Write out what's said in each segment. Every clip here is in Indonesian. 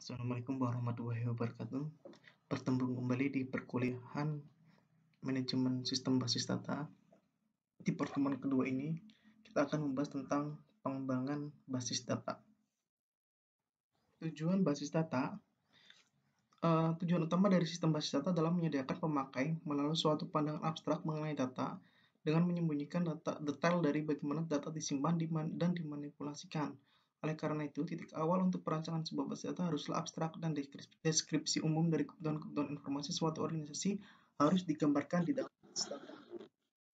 Assalamualaikum warahmatullahi wabarakatuh. Bertemu kembali di perkuliahan Manajemen Sistem Basis Data. Di pertemuan kedua ini, kita akan membahas tentang pengembangan basis data. Tujuan basis data, tujuan utama dari sistem basis data adalah menyediakan pemakai melalui suatu pandangan abstrak mengenai data dengan menyembunyikan data detail dari bagaimana data disimpan dan dimanipulasikan. Oleh karena itu, titik awal untuk perancangan sebuah basis data haruslah abstrak dan deskripsi umum dari kebutuhan-kebutuhan informasi suatu organisasi harus digambarkan di dalam basis data.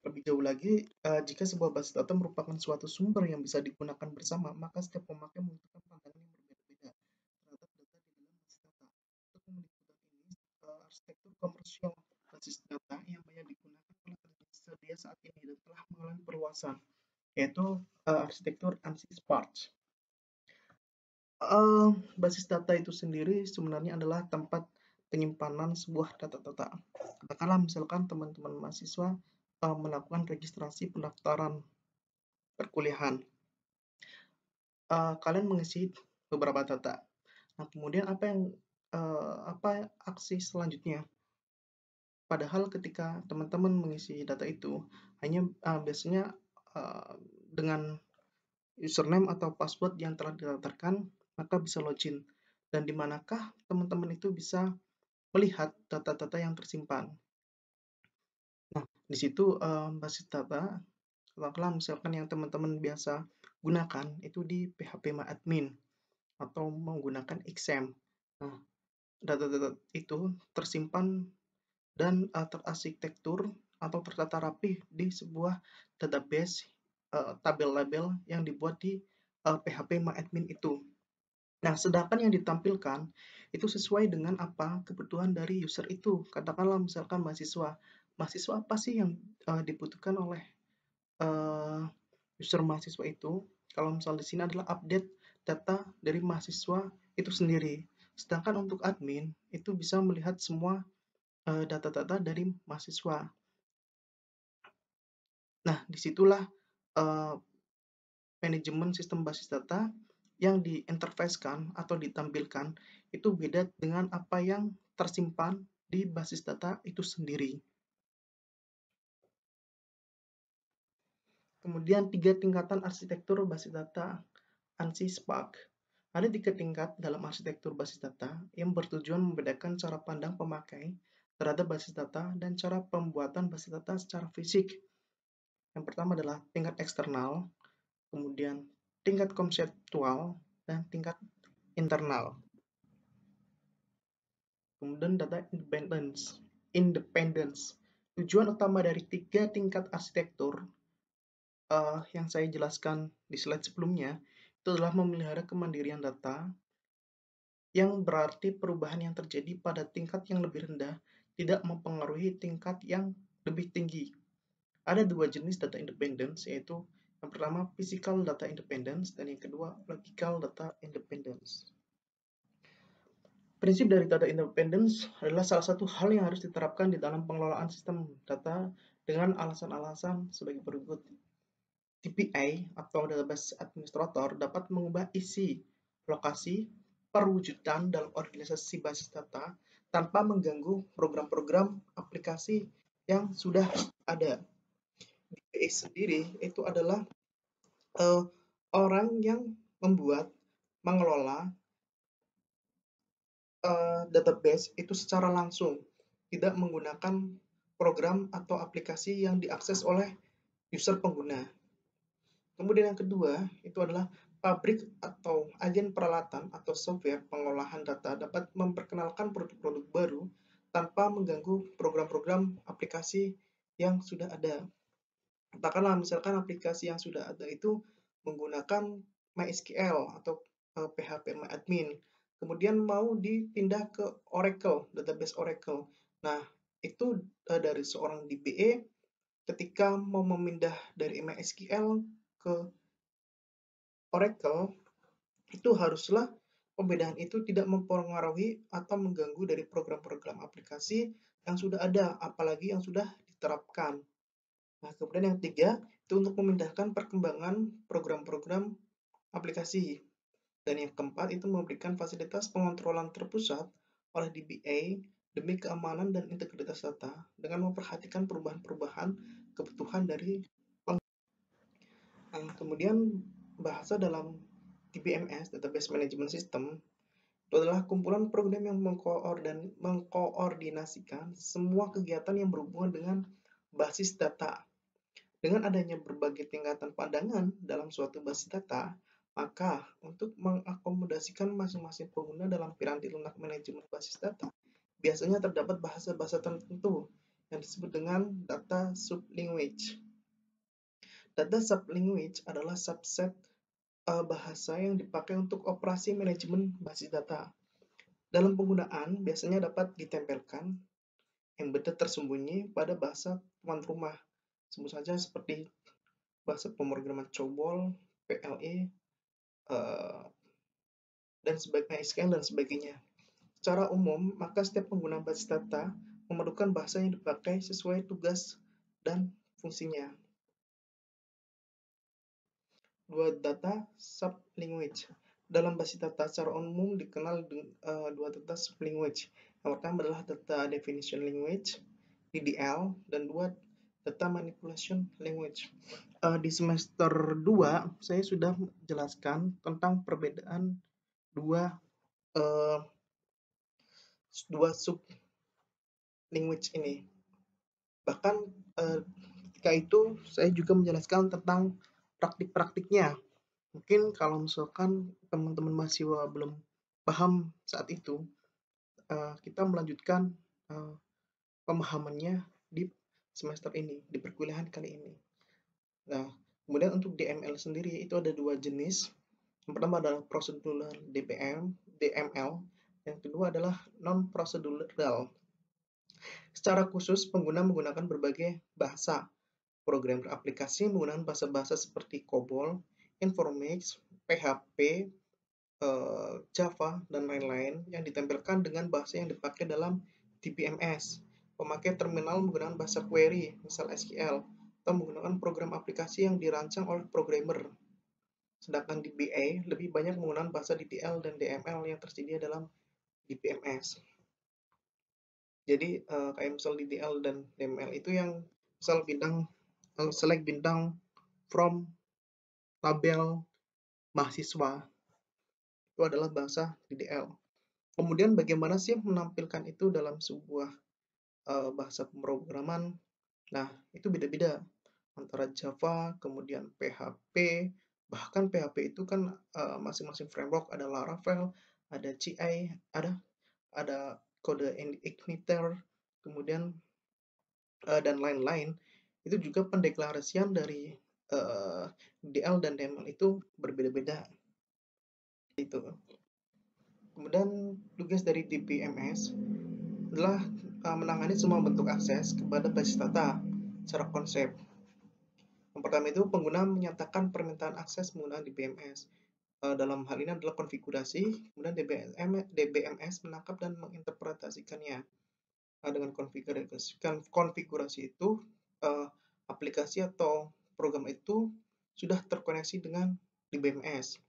Lebih jauh lagi, jika sebuah basis data merupakan suatu sumber yang bisa digunakan bersama, maka setiap pemakai membutuhkan pandangan yang berbeda-beda terhadap data di dalam basis data. Untuk memenuhi kebutuhan ini, arsitektur komersial basis data yang banyak digunakan oleh penyedia saat ini dan telah mengalami perluasan, yaitu arsitektur ANSI Spark. Basis data itu sendiri sebenarnya adalah tempat penyimpanan sebuah data-data. Katakanlah misalkan teman-teman mahasiswa melakukan registrasi pendaftaran perkuliahan. Kalian mengisi beberapa data. Nah, kemudian apa aksi selanjutnya? Padahal ketika teman-teman mengisi data itu hanya biasanya dengan username atau password yang telah didaftarkan, maka bisa login. Dan di manakah teman-teman itu bisa melihat data-data yang tersimpan. Nah, di situ basis data, katakanlah misalkan yang teman-teman biasa gunakan itu di phpMyAdmin atau menggunakan XAMPP. Nah, data-data itu tersimpan dan terarsitektur atau tertata rapi di sebuah database tabel-label yang dibuat di phpMyAdmin itu. Nah, sedangkan yang ditampilkan itu sesuai dengan apa kebutuhan dari user itu. Katakanlah misalkan mahasiswa. Mahasiswa apa sih yang dibutuhkan oleh user mahasiswa itu? Kalau misal di sini adalah update data dari mahasiswa itu sendiri. Sedangkan untuk admin itu bisa melihat semua data-data dari mahasiswa. Nah, disitulah manajemen sistem basis data yang diinterfacekan atau ditampilkan itu beda dengan apa yang tersimpan di basis data itu sendiri. Kemudian 3 tingkatan arsitektur basis data ANSI Spark. Ada 3 tingkat dalam arsitektur basis data yang bertujuan membedakan cara pandang pemakai terhadap basis data dan cara pembuatan basis data secara fisik. Yang pertama adalah tingkat eksternal, kemudian tingkat konseptual, dan tingkat internal. Kemudian data independence. Tujuan utama dari 3 tingkat arsitektur yang saya jelaskan di slide sebelumnya itu adalah memelihara kemandirian data yang berarti perubahan yang terjadi pada tingkat yang lebih rendah tidak mempengaruhi tingkat yang lebih tinggi. Ada 2 jenis data independence, yaitu yang pertama physical data independence dan yang kedua logical data independence. Prinsip dari data independence adalah salah satu hal yang harus diterapkan di dalam pengelolaan sistem data dengan alasan-alasan sebagai berikut. DBA atau Database Administrator dapat mengubah isi, lokasi, perwujudan dalam organisasi basis data tanpa mengganggu program-program aplikasi yang sudah ada. DBA sendiri itu adalah orang yang mengelola database itu secara langsung, tidak menggunakan program atau aplikasi yang diakses oleh user pengguna. Kemudian yang kedua, itu adalah pabrik atau agen peralatan atau software pengolahan data dapat memperkenalkan produk-produk baru tanpa mengganggu program-program aplikasi yang sudah ada. Katakanlah misalkan aplikasi yang sudah ada itu menggunakan MySQL atau phpMyAdmin. Kemudian mau dipindah ke Oracle, database Oracle. Nah, itu dari seorang DBA ketika mau memindah dari MySQL ke Oracle, itu haruslah pembedaan itu tidak mempengaruhi atau mengganggu dari program-program aplikasi yang sudah ada, apalagi yang sudah diterapkan. Nah, kemudian yang ketiga, itu untuk memindahkan perkembangan program-program aplikasi. Dan yang keempat itu memberikan fasilitas pengontrolan terpusat oleh DBA demi keamanan dan integritas data dengan memperhatikan perubahan-perubahan kebutuhan dari kemudian bahasa dalam DBMS, Database Management System, itu adalah kumpulan program yang mengkoordinasikan semua kegiatan yang berhubungan dengan basis data. Dengan adanya berbagai tingkatan pandangan dalam suatu basis data, maka untuk mengakomodasikan masing-masing pengguna dalam piranti lunak manajemen basis data, biasanya terdapat bahasa-bahasa tertentu yang disebut dengan data sublanguage. Data sublanguage adalah subset bahasa yang dipakai untuk operasi manajemen basis data. Dalam penggunaan, biasanya dapat ditempelkan embedded tersembunyi pada bahasa tuan rumah, sebut saja seperti bahasa pemrograman COBOL, PLE, dan sebagainya, SQL dan sebagainya. Secara umum, maka setiap pengguna basis data memerlukan bahasa yang dipakai sesuai tugas dan fungsinya. Dua data sublanguage. Dalam basis data secara umum dikenal dua data sublanguage. Yang pertama adalah data definition language, DDL, dan dua data manipulation language. Di semester 2 saya sudah menjelaskan tentang perbedaan dua uh, dua sub language ini. Bahkan ketika itu saya juga menjelaskan tentang praktik-praktiknya. Mungkin kalau misalkan teman-teman mahasiswa belum paham saat itu, kita melanjutkan pemahamannya di semester ini, di perkuliahan kali ini. Nah, kemudian untuk DML sendiri itu ada dua jenis. Yang pertama adalah procedural DML. Yang kedua adalah non-procedural. Secara khusus, pengguna menggunakan berbagai bahasa. Program aplikasi menggunakan bahasa-bahasa seperti COBOL, Informix, PHP, Java, dan lain-lain yang ditempelkan dengan bahasa yang dipakai dalam DBMS. Pemakai terminal menggunakan bahasa query, misal SQL, atau menggunakan program aplikasi yang dirancang oleh programmer. Sedangkan DBA lebih banyak menggunakan bahasa DDL dan DML yang tersedia dalam DBMS. Jadi kayak misal DDL dan DML itu yang misal bintang select bintang from label mahasiswa itu adalah bahasa DDL. Kemudian bagaimana sih menampilkan itu dalam sebuah bahasa pemrograman? Nah, itu beda-beda antara Java, kemudian PHP, bahkan PHP itu kan masing-masing framework ada Laravel, ada CI, ada kode igniter, kemudian dan lain-lain. Itu juga pendeklarasian dari DL dan DML itu berbeda-beda. Itu. Kemudian tugas dari DBMS adalah menangani semua bentuk akses kepada basis data secara konsep. Yang pertama itu pengguna menyatakan permintaan akses menggunakan DBMS. Dalam hal ini adalah konfigurasi, kemudian DBMS menangkap dan menginterpretasikannya. Dengan konfigurasi itu, aplikasi atau program itu sudah terkoneksi dengan DBMS.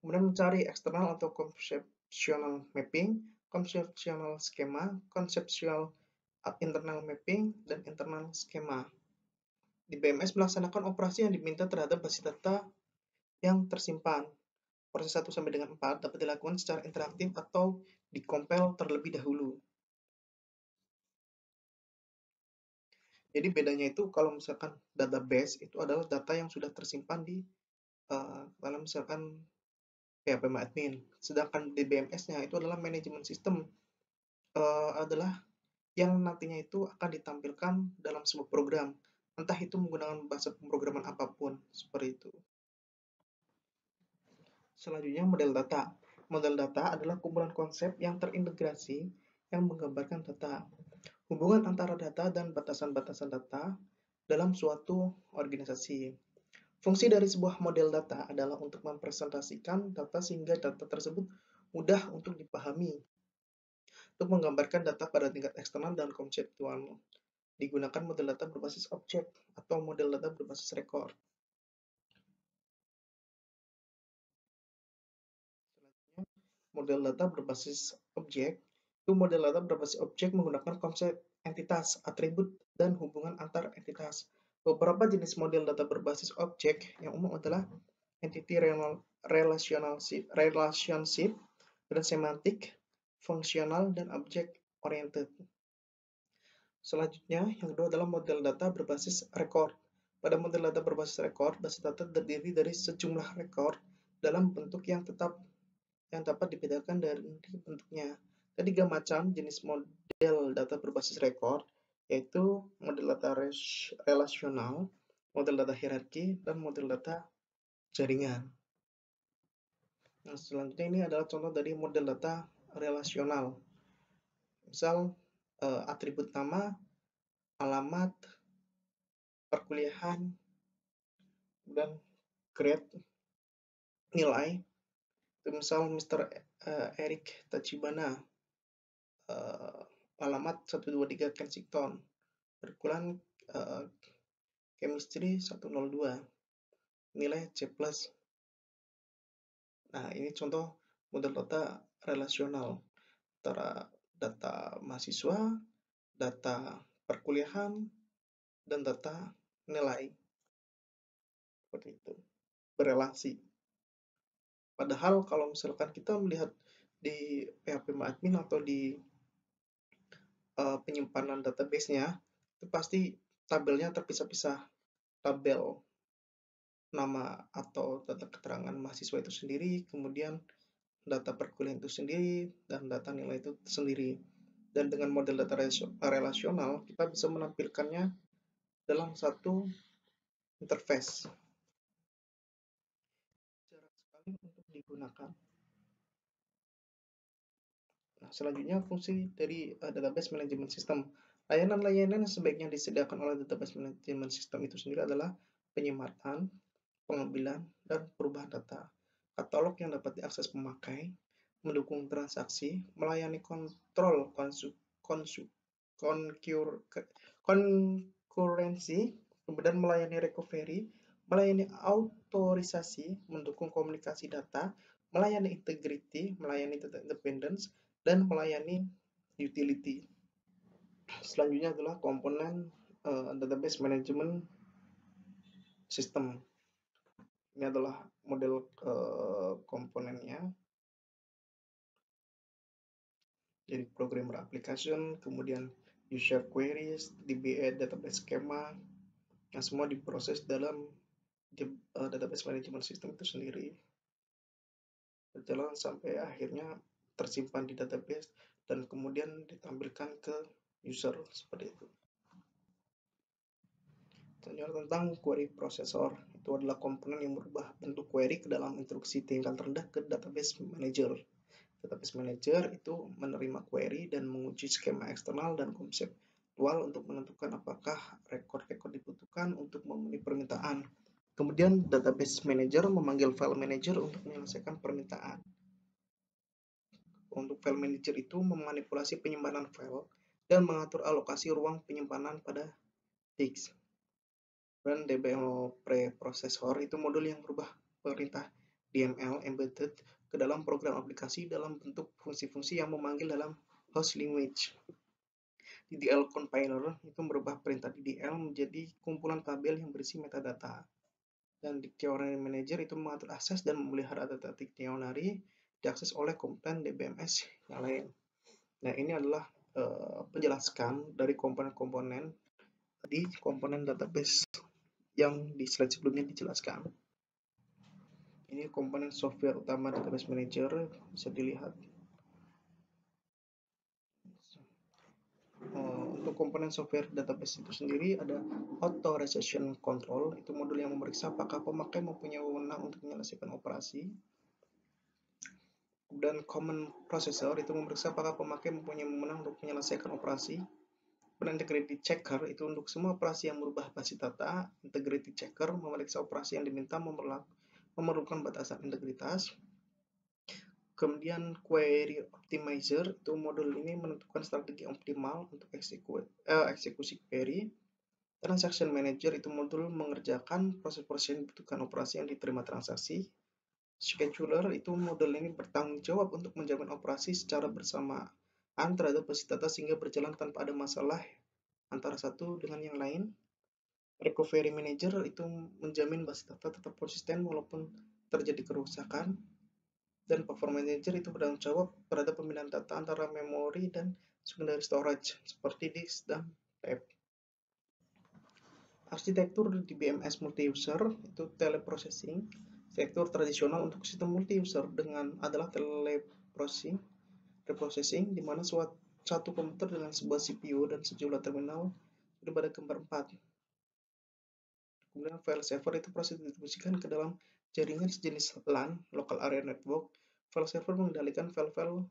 Kemudian mencari eksternal atau conceptual mapping, conceptual schema, conceptual internal mapping, dan internal schema. Di BMS melaksanakan operasi yang diminta terhadap basis data yang tersimpan. Proses 1 sampai dengan 4 dapat dilakukan secara interaktif atau dikompil terlebih dahulu. Jadi bedanya itu kalau misalkan database itu adalah data yang sudah tersimpan di dalam misalkan PHP admin. Sedangkan DBMS-nya itu adalah manajemen sistem adalah yang nantinya itu akan ditampilkan dalam sebuah program. Entah itu menggunakan bahasa pemrograman apapun, seperti itu. Selanjutnya model data. Model data adalah kumpulan konsep yang terintegrasi yang menggambarkan data. Hubungan antara data dan batasan-batasan data dalam suatu organisasi. Fungsi dari sebuah model data adalah untuk mempresentasikan data sehingga data tersebut mudah untuk dipahami. Untuk menggambarkan data pada tingkat eksternal dan konseptual, digunakan model data berbasis objek atau model data berbasis rekor. Model data berbasis objek. Itu model data berbasis objek menggunakan konsep entitas, atribut, dan hubungan antar entitas. Beberapa jenis model data berbasis objek yang umum adalah entity relationship, dan semantik, fungsional, dan object oriented. Selanjutnya, yang kedua adalah model data berbasis record. Pada model data berbasis record, basis data terdiri dari sejumlah record dalam bentuk yang dapat dibedakan dari bentuknya. Ada 3 macam jenis model data berbasis record, yaitu model data relasional, model data hierarki, dan model data jaringan. Nah, selanjutnya ini adalah contoh dari model data relasional. Misal atribut nama, alamat, perkuliahan, dan grade, nilai. Itu misal Mr. Eric Tachibana, alamat 123 Kensington, perkuliahan chemistry 102, nilai C+. Nah, ini contoh model data relasional antara data mahasiswa, data perkuliahan, dan data nilai. Seperti itu. Berelasi. Padahal kalau misalkan kita melihat di PHP admin atau di penyimpanan database-nya, itu pasti tabelnya terpisah-pisah. Tabel nama atau data keterangan mahasiswa itu sendiri, kemudian data perkuliahan itu sendiri, dan data nilai itu sendiri. Dan dengan model data relasional, kita bisa menampilkannya dalam satu interface. Jarang sekali untuk digunakan. Nah, selanjutnya fungsi dari database management system. Layanan-layanan yang sebaiknya disediakan oleh database management system itu sendiri adalah penyematan, pengambilan, dan perubahan data, katalog yang dapat diakses pemakai, mendukung transaksi, melayani kontrol konkurensi, kemudian melayani recovery, melayani autorisasi, mendukung komunikasi data, melayani integrity, melayani data independence, dan melayani utility. Selanjutnya adalah komponen database management system. Ini adalah model komponennya. Jadi programmer application, kemudian user queries, DBA database schema, yang semua diproses dalam database management system itu sendiri. Berjalan sampai akhirnya tersimpan di database dan kemudian ditampilkan ke user seperti itu. Selanjutnya tentang query processor, itu adalah komponen yang merubah bentuk query ke dalam instruksi tingkat rendah ke database manager. Database manager itu menerima query dan menguji skema eksternal dan konseptual untuk menentukan apakah rekod-rekod dibutuhkan untuk memenuhi permintaan. Kemudian database manager memanggil file manager untuk menyelesaikan permintaan. Untuk file manager itu memanipulasi penyimpanan file dan mengatur alokasi ruang penyimpanan pada disk. Dan DBML preprocessor itu modul yang merubah perintah DML embedded ke dalam program aplikasi dalam bentuk fungsi-fungsi yang memanggil dalam host language. DDL compiler itu merubah perintah DDL menjadi kumpulan tabel yang berisi metadata. Dan dictionary manager itu mengatur akses dan memelihara data dictionary diakses oleh komponen DBMS yang lain. Nah, ini adalah penjelaskan dari komponen-komponen di komponen database yang di slide sebelumnya dijelaskan. Ini komponen software utama database manager, bisa dilihat. Untuk komponen software database itu sendiri ada authorization control, itu modul yang memeriksa apakah pemakai mempunyai wewenang untuk menyelesaikan operasi. Dan common processor itu memeriksa apakah pemakai mempunyai wewenang untuk menyelesaikan operasi. Dan integrity checker itu untuk semua operasi yang merubah basis data. Integrity checker memeriksa operasi yang diminta memerlukan batasan integritas. Kemudian query optimizer itu modul ini menentukan strategi optimal untuk eksekusi query. Transaction manager itu modul mengerjakan proses-proses yang dibutuhkan operasi yang diterima transaksi. Scheduler itu model ini bertanggung jawab untuk menjamin operasi secara bersamaan terhadap basis data sehingga berjalan tanpa ada masalah antara satu dengan yang lain. Recovery Manager itu menjamin basis data tetap konsisten walaupun terjadi kerusakan. Dan Performance Manager itu bertanggung jawab terhadap pemindahan data antara memori dan secondary storage seperti disk dan tape. Arsitektur di BMS multi-user itu teleprocessing. Arsitektur tradisional untuk sistem multi-user dengan adalah teleprocessing di mana satu komputer dengan sebuah CPU dan sejumlah terminal itu pada gambar 4. Kemudian file server itu proses didistribusikan ke dalam jaringan sejenis LAN, Local Area Network. File server mengendalikan file-file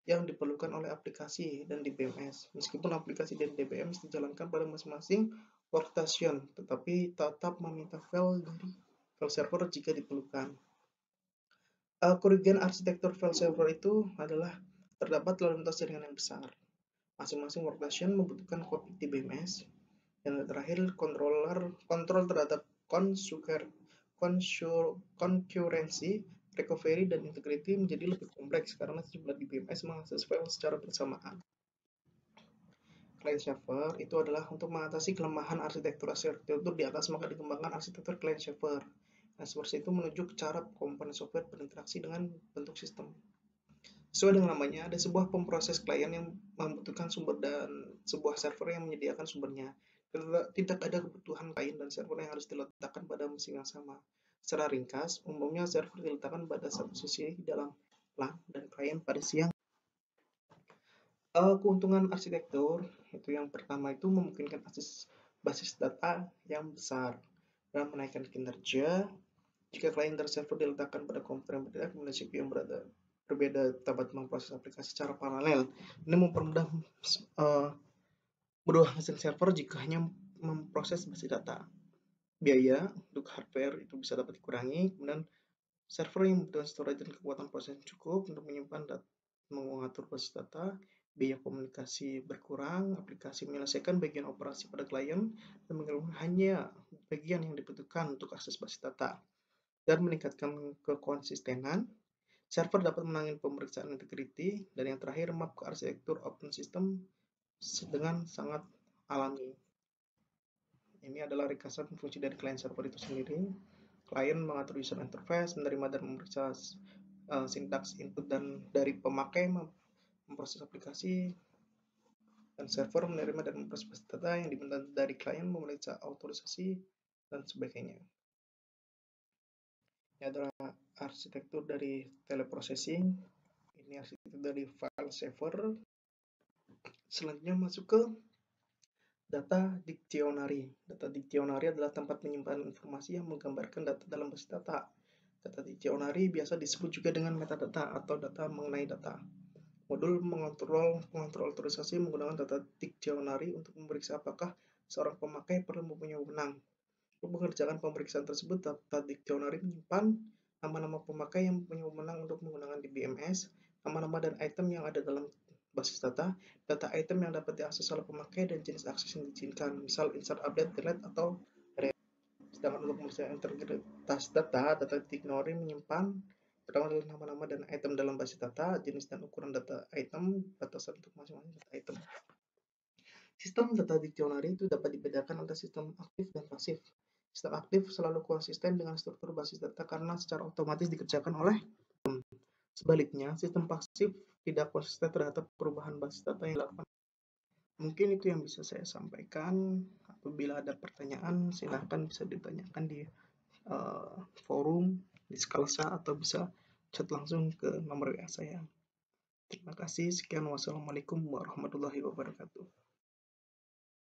yang diperlukan oleh aplikasi dan DBMS. Meskipun aplikasi dan DBMS dijalankan pada masing-masing workstation, tetapi tetap meminta file dari file server jika diperlukan. Kerugian arsitektur file server itu adalah terdapat lalu lintas jaringan yang besar. Masing-masing workstation membutuhkan kopi DBMS. Dan terakhir, kontrol terhadap concurrency, recovery, dan integrity menjadi lebih kompleks karena sejumlah DBMS mengakses file secara bersamaan. Client server itu adalah untuk mengatasi kelemahan arsitektur di atas, maka dikembangkan arsitektur client server. Nah, seperti itu menunjuk cara komponen software berinteraksi dengan bentuk sistem. Sesuai dengan namanya, ada sebuah pemproses klien yang membutuhkan sumber dan sebuah server yang menyediakan sumbernya. Tidak ada kebutuhan klien dan server yang harus diletakkan pada mesin yang sama. Secara ringkas, umumnya server diletakkan pada satu sisi di dalam LAN dan klien pada sisi yang keuntungan arsitektur itu yang pertama itu memungkinkan akses basis data yang besar dan menaikkan kinerja. Jika klien dan server diletakkan pada komputer yang berbeda, kemudian CPU yang berbeda dapat memproses aplikasi secara paralel. Ini mempermudah kedua mesin server jika hanya memproses basis data. Biaya untuk hardware itu bisa dapat dikurangi, kemudian server yang membutuhkan storage dan kekuatan proses cukup untuk menyimpan dan mengatur basis data. Biaya komunikasi berkurang, aplikasi menyelesaikan bagian operasi pada klien dan mengirimkan hanya bagian yang dibutuhkan untuk akses basis data. Dan meningkatkan kekonsistenan, server dapat menangani pemeriksaan integrity, dan yang terakhir map ke arsitektur open system dengan sangat alami. Ini adalah ringkasan fungsi dari client server itu sendiri. Klien mengatur user interface, menerima dan memeriksa sintaks input dan dari pemakai, memproses aplikasi, dan server menerima dan memproses data yang diminta dari klien, memeriksa autorisasi, dan sebagainya. Ini adalah arsitektur dari teleprocessing. Ini arsitektur dari file server. Selanjutnya masuk ke data dictionary. Data dictionary adalah tempat penyimpanan informasi yang menggambarkan data dalam basis data. Data dictionary biasa disebut juga dengan metadata atau data mengenai data. Modul mengontrol autorisasi menggunakan data dictionary untuk memeriksa apakah seorang pemakai perlu mempunyai wewenang. Untuk mengerjakan pemeriksaan tersebut, data dictionary menyimpan nama-nama pemakai yang mempunyai wewenang untuk menggunakan DBMS, nama-nama dan item yang ada dalam basis data, data item yang dapat diakses oleh pemakai, dan jenis akses yang diizinkan, misal insert, update, delete, atau erase. Sedangkan untuk pemeriksaan integritas data dictionary menyimpan pertama adalah nama-nama dan item dalam basis data, jenis dan ukuran data item, batasan untuk masing-masing data item. Sistem data dictionary itu dapat dibedakan antara sistem aktif dan pasif. Sistem aktif selalu konsisten dengan struktur basis data karena secara otomatis dikerjakan oleh sistem. Sebaliknya, sistem pasif tidak konsisten terhadap perubahan basis data yang dilakukan. Mungkin itu yang bisa saya sampaikan. Apabila ada pertanyaan, silahkan bisa ditanyakan di forum, di Skalsa, atau bisa chat langsung ke nomor WA saya. Terima kasih. Sekian. Wassalamualaikum warahmatullahi wabarakatuh.